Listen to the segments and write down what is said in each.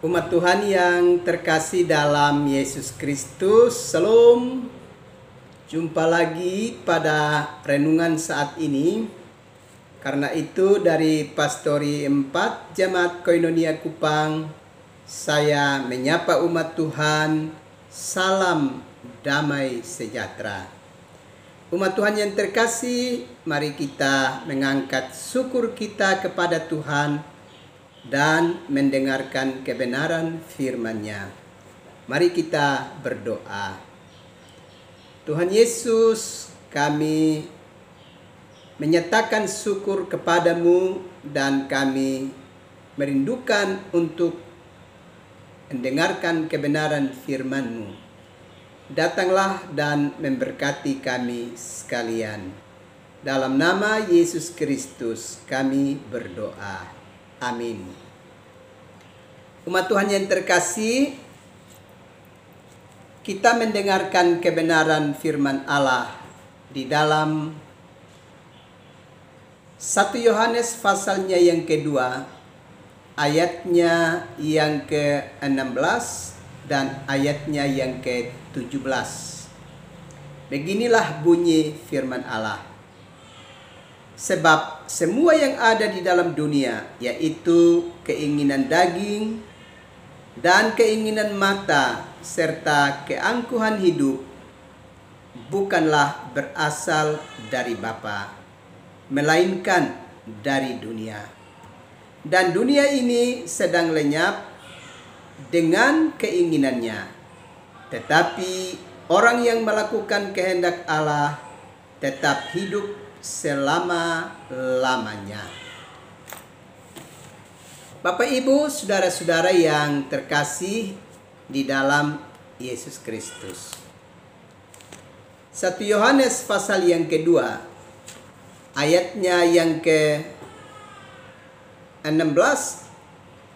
Umat Tuhan yang terkasih dalam Yesus Kristus, Shalom. Jumpa lagi pada renungan saat ini. Karena itu dari Pastori 4 Jemaat Koinonia Kupang, saya menyapa umat Tuhan, salam damai sejahtera. Umat Tuhan yang terkasih, mari kita mengangkat syukur kita kepada Tuhan dan mendengarkan kebenaran firman-Nya. Mari kita berdoa. Tuhan Yesus, kami menyatakan syukur kepadamu dan kami merindukan untuk mendengarkan kebenaran firman-Mu. Datanglah dan memberkati kami sekalian. Dalam nama Yesus Kristus kami berdoa. Amin. Umat Tuhan yang terkasih, kita mendengarkan kebenaran firman Allah di dalam 1 Yohanes pasalnya yang kedua, ayatnya yang ke-16 dan ayatnya yang ke-17. Beginilah bunyi firman Allah. Sebab semua yang ada di dalam dunia, yaitu keinginan daging dan keinginan mata serta keangkuhan hidup, bukanlah berasal dari Bapa, melainkan dari dunia. Dan dunia ini sedang lenyap dengan keinginannya. Tetapi orang yang melakukan kehendak Allah tetap hidup selama-lamanya. Bapak, Ibu, saudara-saudara yang terkasih di dalam Yesus Kristus. 1 Yohanes pasal yang kedua, ayatnya yang ke-16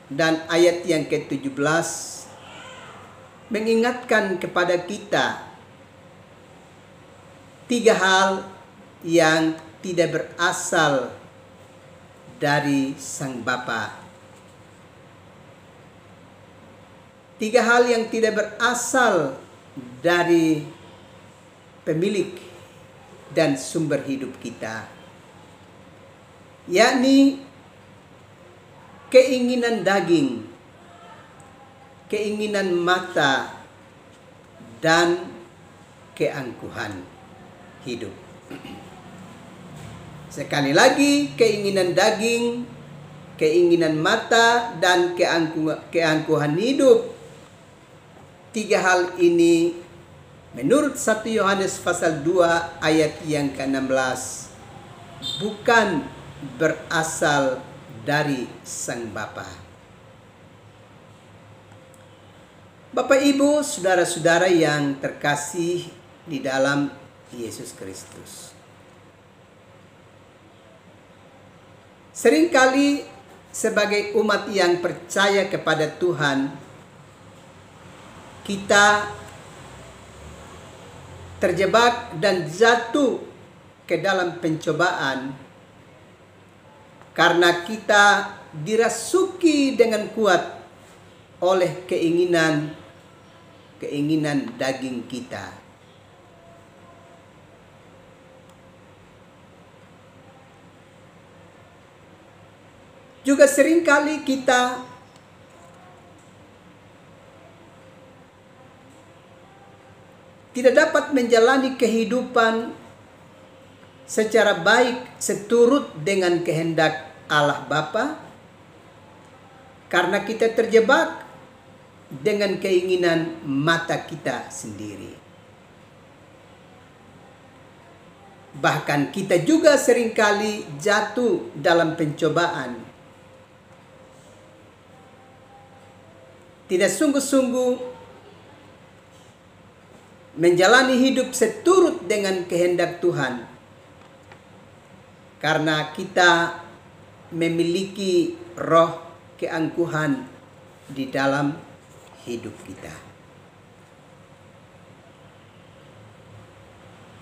dan ayat yang ke-17 mengingatkan kepada kita tiga hal yang tidak berasal dari Sang Bapa. Tiga hal yang tidak berasal dari pemilik dan sumber hidup kita, yakni keinginan daging, keinginan mata, dan keangkuhan hidup. Sekali lagi, keinginan daging, keinginan mata, dan keangkuhan hidup. Tiga hal ini menurut 1 Yohanes pasal 2 ayat yang ke-16 bukan berasal dari Sang Bapa. Bapak, Ibu, saudara-saudara yang terkasih di dalam Yesus Kristus. Seringkali sebagai umat yang percaya kepada Tuhan, kita terjebak dan jatuh ke dalam pencobaan karena kita dirasuki dengan kuat oleh keinginan daging kita. Juga seringkali kita tidak dapat menjalani kehidupan secara baik seturut dengan kehendak Allah Bapa karena kita terjebak dengan keinginan mata kita sendiri. Bahkan kita juga seringkali jatuh dalam pencobaan. Tidak sungguh-sungguh menjalani hidup seturut dengan kehendak Tuhan. Karena kita memiliki roh keangkuhan di dalam hidup kita.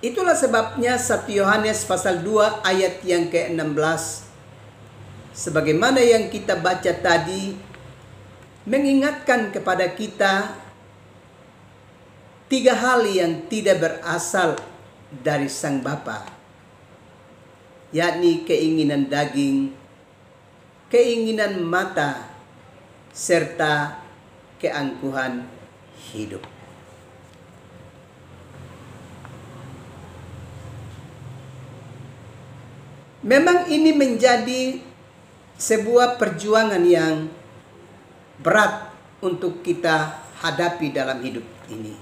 Itulah sebabnya 1 Yohanes pasal 2 ayat yang ke-16 sebagaimana yang kita baca tadi mengingatkan kepada kita tiga hal yang tidak berasal dari Sang Bapa, yakni keinginan daging, keinginan mata, serta keangkuhan hidup. Memang ini menjadi sebuah perjuangan yang berat untuk kita hadapi dalam hidup ini.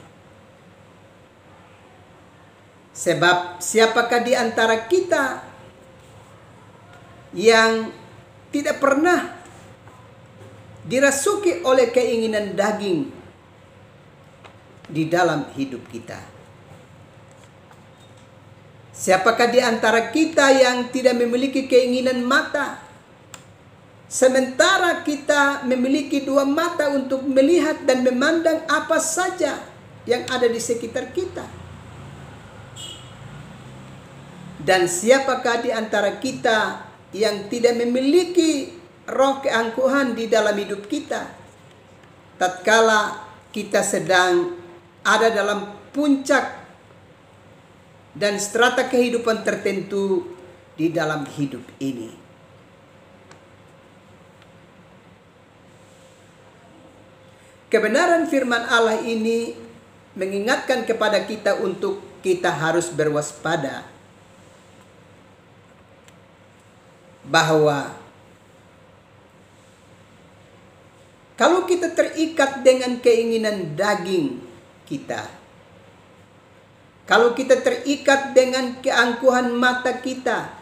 Sebab siapakah di antara kita yang tidak pernah dirasuki oleh keinginan daging di dalam hidup kita? Siapakah di antara kita yang tidak memiliki keinginan mata, sementara kita memiliki dua mata untuk melihat dan memandang apa saja yang ada di sekitar kita? Dan siapakah di antara kita yang tidak memiliki roh keangkuhan di dalam hidup kita, tatkala kita sedang ada dalam puncak dan strata kehidupan tertentu di dalam hidup ini? Kebenaran firman Allah ini mengingatkan kepada kita untuk kita harus berwaspada bahwa kalau kita terikat dengan keinginan daging kita, kalau kita terikat dengan keangkuhan mata kita,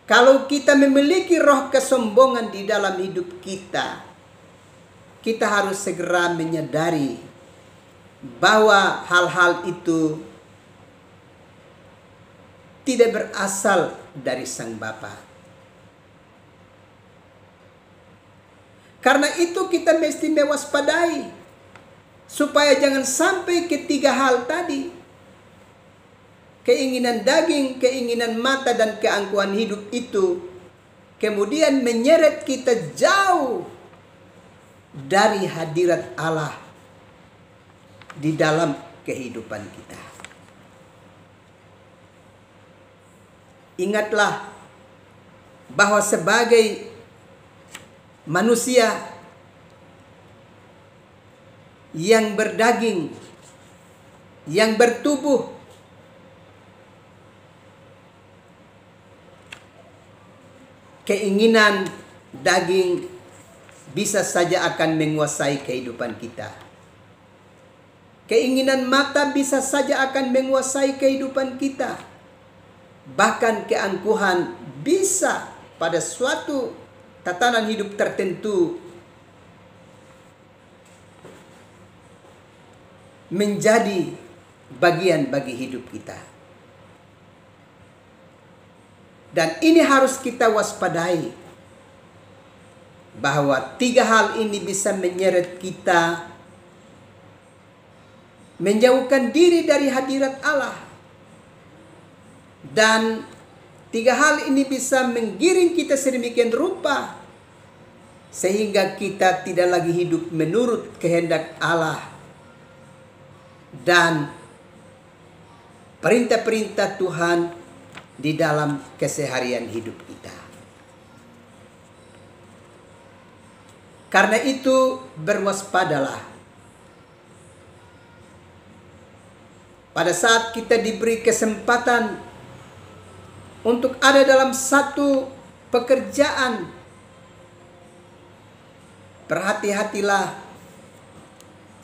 kalau kita memiliki roh kesombongan di dalam hidup kita, kita harus segera menyadari bahwa hal-hal itu tidak berasal dari Sang Bapa. Karena itu kita mesti mewaspadai supaya jangan sampai ketiga hal tadi, keinginan daging, keinginan mata, dan keangkuhan hidup itu kemudian menyeret kita jauh dari hadirat Allah di dalam kehidupan kita. Ingatlah bahwa sebagai manusia yang berdaging, yang bertubuh, keinginan daging bisa saja akan menguasai kehidupan kita. Keinginan mata bisa saja akan menguasai kehidupan kita. Bahkan keangkuhan bisa pada suatu tatanan hidup tertentu menjadi bagian bagi hidup kita. Dan ini harus kita waspadai, bahwa tiga hal ini bisa menyeret kita menjauhkan diri dari hadirat Allah. Dan tiga hal ini bisa menggiring kita sedemikian rupa sehingga kita tidak lagi hidup menurut kehendak Allah dan perintah-perintah Tuhan di dalam keseharian hidup kita. Karena itu berwaspadalah. Pada saat kita diberi kesempatan untuk ada dalam satu pekerjaan, berhati-hatilah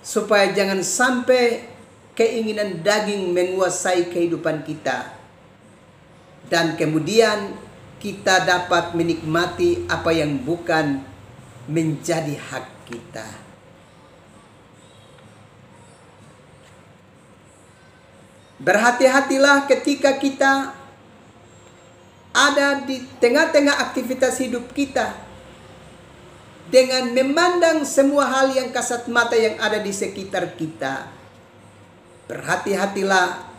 supaya jangan sampai keinginan daging menguasai kehidupan kita. Dan kemudian kita dapat menikmati apa yang bukan menjadi hak kita. Berhati-hatilah ketika kita ada di tengah-tengah aktivitas hidup kita dengan memandang semua hal yang kasat mata yang ada di sekitar kita. Berhati-hatilah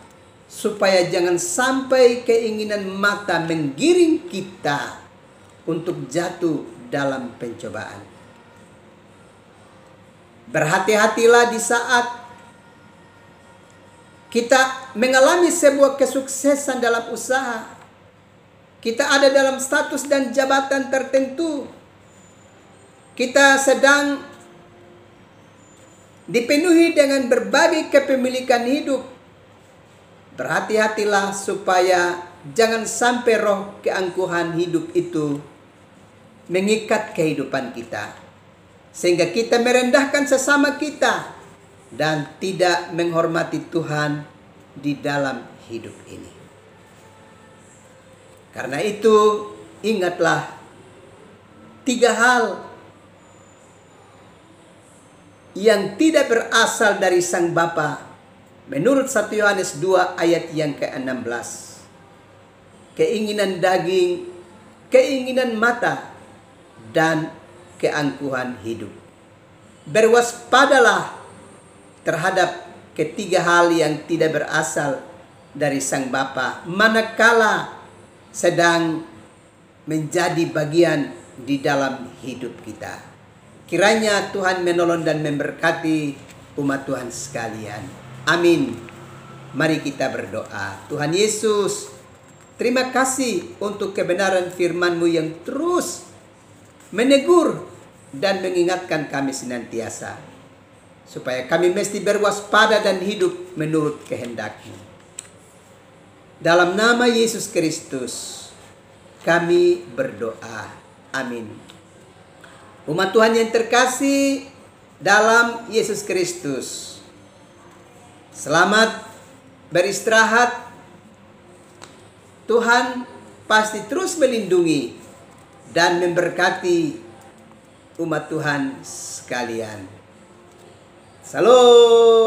supaya jangan sampai keinginan mata menggiring kita untuk jatuh dalam pencobaan. Berhati-hatilah di saat kita mengalami sebuah kesuksesan dalam usaha. Kita ada dalam status dan jabatan tertentu. Kita sedang dipenuhi dengan berbagai kepemilikan hidup. Berhati-hatilah supaya jangan sampai roh keangkuhan hidup itu mengikat kehidupan kita, sehingga kita merendahkan sesama kita dan tidak menghormati Tuhan di dalam hidup ini. Karena itu, ingatlah 3 hal yang tidak berasal dari Sang Bapa menurut 1 Yohanes 2 ayat yang ke-16. Keinginan daging, keinginan mata, dan keangkuhan hidup. Berwaspadalah terhadap ketiga hal yang tidak berasal dari Sang Bapa manakala sedang menjadi bagian di dalam hidup kita. Kiranya Tuhan menolong dan memberkati umat Tuhan sekalian. Amin. Mari kita berdoa. Tuhan Yesus, terima kasih untuk kebenaran firman-Mu yang terus menegur dan mengingatkan kami senantiasa, supaya kami mesti berwaspada dan hidup menurut kehendak-Mu. Dalam nama Yesus Kristus kami berdoa. Amin. Umat Tuhan yang terkasih dalam Yesus Kristus, selamat beristirahat. Tuhan pasti terus melindungi dan memberkati umat Tuhan sekalian. Salam.